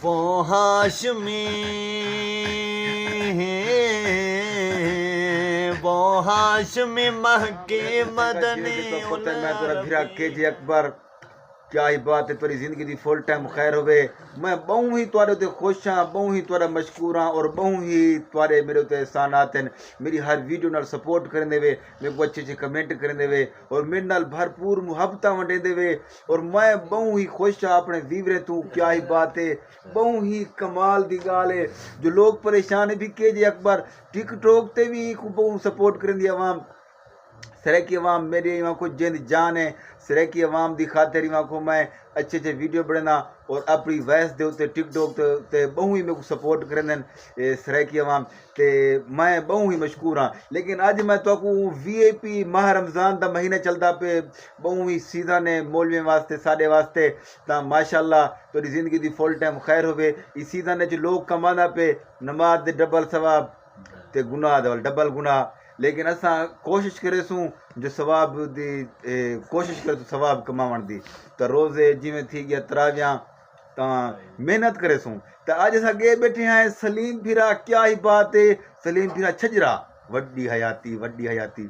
वो हाशमी वो हाशमी महके मदनी मैं तेरा भिरा केजे अकबर क्या ही बात है तेरी जिंदगी दी फुल टाइम खैर होवे मैं बहु ही तुआरे ते खुश हाँ बहु ही तुआरा मशकूर हाँ और बहु ही तुआरे मेरे उते एहसानात हैं मेरी हर वीडियो नाल सपोर्ट करन देवे मेरे को अच्छे कमेंट करन देवे और मेरे नाल भरपूर मुहब्बत वंडे देवे और मैं बहु ही खुश हाँ अपने वीवरे तू क्या ही बात है बहु ही कमाल दी गाल है जो लोग परेशान है भी केजे अकबर टिकटॉक ते भी बहु सपोर्ट करन दी आवाम सरेकी अवाम मेरी वहाँ को जिंद जान है सरेकी अवाम दी खातिर वहाँ को मैं अच्छे अच्छे वीडियो बनाना और अपनी वैस दे उत्ते टिकटॉक ते बहु ही मेरे को सपोर्ट करन सरेकी अवाम ते मैं बहु ही मशकूर हाँ लेकिन अज मैं तो VIP माह रमज़ान दा महीना चलता पे बहु ही सीधा ने मौलवी वास्ते साडे वास्ते ता माशाअल्लाह तेरी जिंदगी दी फुल टाइम खैर होवे इस सीधा ने जो लोग कमाना पे नमाज दे डबल सवाब ते गुनाह दे डबल गुनाह लेकिन असां कोशिश करे सूं जो सवाब दी कोशिश करे तो सवाब कमावण दी तो रोज़े जिमें थी गया तरावियां ता मेहनत करे सूं तो अज असां गे बैठे हैं सलीम भिरा क्या ही बात है सलीम भिरा छजरा वड्डी हयाती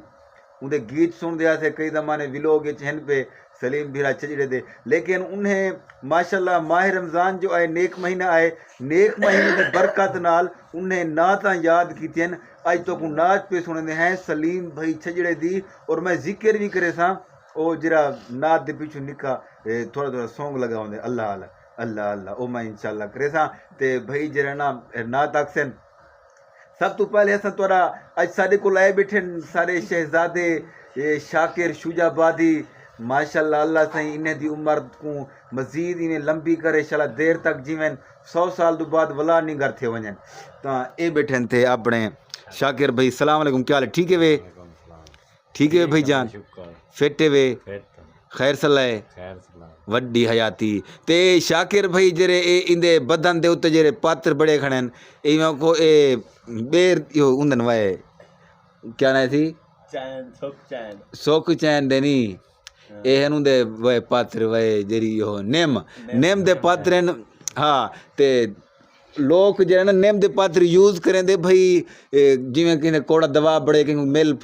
उनके गीत सुन दिया से कई ज़माने विलोग चहन पे सलीम भिरा छजड़े दे लेकिन उन्हें माशाल्लाह माह रमज़ान जो आए नेक महीना आए नेक महीने के बरकत नाल उन्हें नातां याद कीतियां अज तो को नाच पे सुनते हैं सलीम भाई छजड़े दी और मैं जिक्र भी करे सा ओ जरा नात दे पिछू निका थोड़ा थोड़ा सॉन्ग लगा होंदे अल्लाह अल्लाह अल्लाह अल्लाह ओ मैं इंशाल्लाह करे सा ते भाई जरा ना नात अक्सन सब तो पहले असां थोड़ा अज साडे को लाए बैठे सारे शहजादे शाकिर शुजाबादी माशाल्लाह अल्लाह सही इन्हें दी उम्र को मजीद इन्हें लंबी करे शाला देर तक जीवन 100 साल तो बाद वला नहीं घर थे वजन तो ये बैठे थे अपने शाकिर भाई सलाम अलैकुम क्या हाल है ठीक है वे भाई जान फिट वे खैर सलाह वड्डी हयाती ते शाकिर भाई जरे इंदे बदन दे उत्ते जरे पात्र बड़े खड़े इवें को ए बेर यो उंदन वाए क्या ना थी सुख चैन देनी ए हनु दे वे पात्र वे जरी यो नेम दे पात्र हाँ ते लोग जो है ना नेम दे पात्र यूज़ करें दे भाई जिमें कि कोड़ा दवा बड़े कि मिल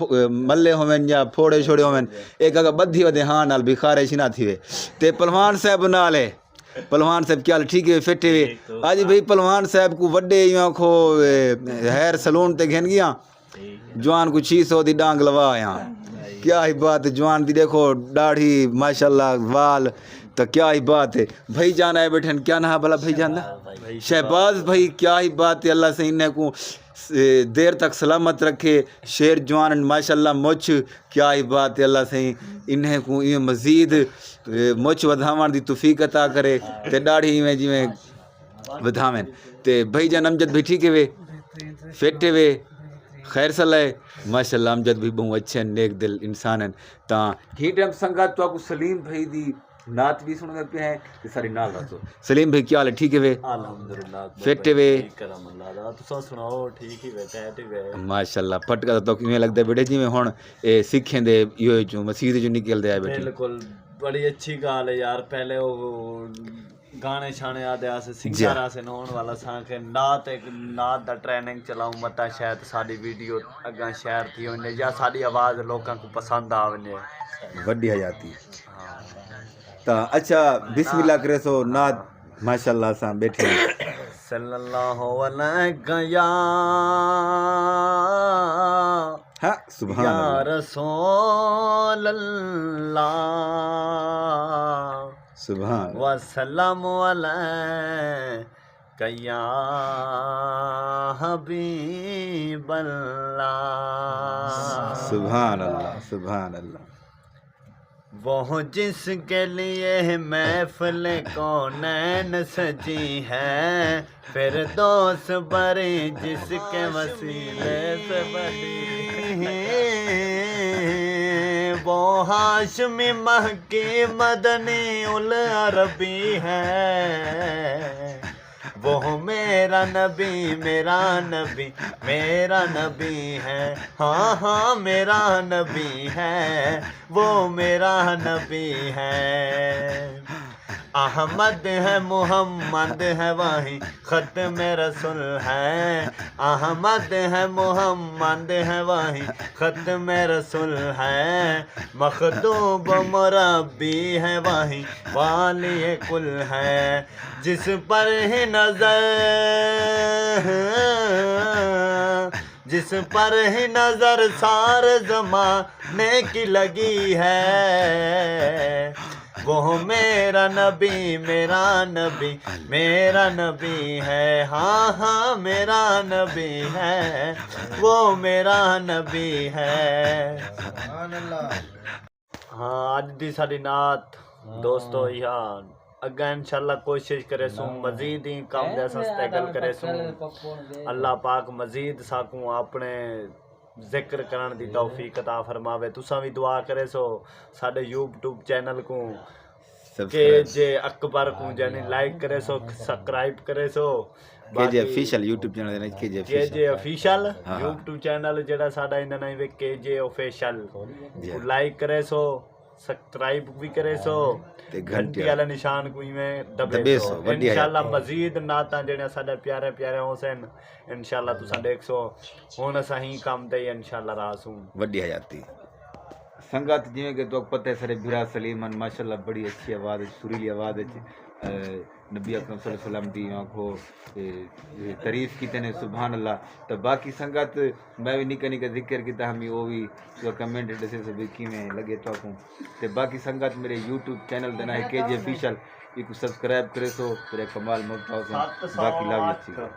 मल्ले होवन या फोड़े छोड़े होवन एक अगर बद्धी वधे हाँ नाल भिखारे शिना थी वे ते पहलवान साहब नाल है पहलवान साहब क्या ठीक है फिट वे आज भाई पहलवान साहब को वड्डे यूँ खो हेयर सलून ते घेन गया जवान को 600 दी डांग लवा यहाँ क्या ही बात है जवान दी देखो दाढ़ी माशाल्लाह वाल तो क्या ही बात है भाई जान आए बैठे क्या ना भला भाई जान शहबाज भाई क्या ही बात है अल्लाह से इन्हें को देर तक सलामत रखे शेर जवान माशाल्लाह मुछ क्या ही बात है अल्लाह से इन्हें को ये मजीद मुछ वधावण दी तौफीक अता करे ते दाढ़ी में जिमें वधावें ते भाई जान अमजद भी ठीक है वे फिट वे खैर सलाह माशाल्लाह अमजद भी बहुत अच्छे नेक दिल इंसान हैं ता ही टाइम संगत तो सलीम भाई दी नात भी सुनने पे हैं कि सारी नाल रखो सलीम भाई क्या हाल है ठीक है वे अल्हम्दुलिल्लाह फिट वे करम अल्लाह तो सुनाओ ठीक ही वे टैट वे माशाल्लाह पटका तो किवें लगदा बेटे जिवें हुन ए सिखें दे यो जो मस्जिद जो निकलदे आ बेटे बिल्कुल बड़ी अच्छी गाल है यार पहले वो गाने शाने आदे आसे सिंगर आसे नौन वाला सा के नात एक नात दा ट्रेनिंग चलाऊं मता शायद साडी वीडियो अगा शेयर थी होने या साडी आवाज लोकां को पसंद आवने वड्डी हयाती ता अच्छा बिस्मिल्लाह करे सो नात माशाल्लाह सा बैठे सल्लल्लाहु अलैहि या हाँ सुभान या अल्लाह रसूल अल्लाह सुभान वसल्लम अलैका या हबीब अल्लाह सुभान अल्लाह सुभान अल्लाह वो जिसके लिए महफिल कौनैन सजी है फिर दोस्त बरे जिसके वसीले से बनी वो हाशमी महकी मदनी उल अरबी है वो मेरा नबी मेरा नबी है हाँ हाँ मेरा नबी है वो मेरा नबी है अहमद है मोहम्मद है वही खत्म रसूल है, अहमद है मोहम्मद है वही खत्म रसूल है, मखदूब मुरब्बी है वही वाली कुल है, जिस पर ही नजर सारे ज़माने की लगी है, वो मेरा नबी मेरा नबी है, हाँ हाँ मेरा नबी है, वो मेरा नबी है। हाँ अज दी साडी नात दोस्तों यहाँ अग्गा इंशाल्लाह कोशिश करे सू मजीद ही काम दे सस्ते गल करे सू, अल्लाह पाक मजीद साकू अपने जिक्र करन दी तौफीक अता फरमावे। तुसा भी दुआ करे सो साडे यूट्यूब चैनल को के जे अकबर को जाने लाइक करे सो, सब्सक्राइब करे सो, केजे ऑफिशियल यूट्यूब चैनल है, केजे ऑफिशियल यूट्यूब चैनल जेड़ा साडा इंदा नाम है केजे ऑफिशियल, लाइक करे सो, सब्सक्राइब भी करे सो, ते घंटी वाला निशान को में दबे सो। इंशाल्लाह मजीद नाता जेड़ा साडा प्यारे प्यारे हुसैन इंशाल्लाह तुसा देख सो हुन सही काम ते इंशाल्लाह रासू वड्डी हयाती संगत जिवें कि तो पता है सारे बिरा सलीमन माशाल्लाह बड़ी अच्छी आवाज़ है, सुरीली आवाज़ है, नबी अकरम सल्लल्लाहु अलैहि वसल्लम दी आंखों तारीफ की ने सुभान अल्लाह। तो बाकी संगत मैं भी निका निका जिक्र किया हमें वो भी तो कमेंट दसे से भी किवें लगे तो ते बाकी संगत मेरे यूट्यूब चैनल देना है केजे ऑफिशियल, इसको सब्सक्राइब करे सो तेरे कमाल मुफ्त हो, बाकी लव यू।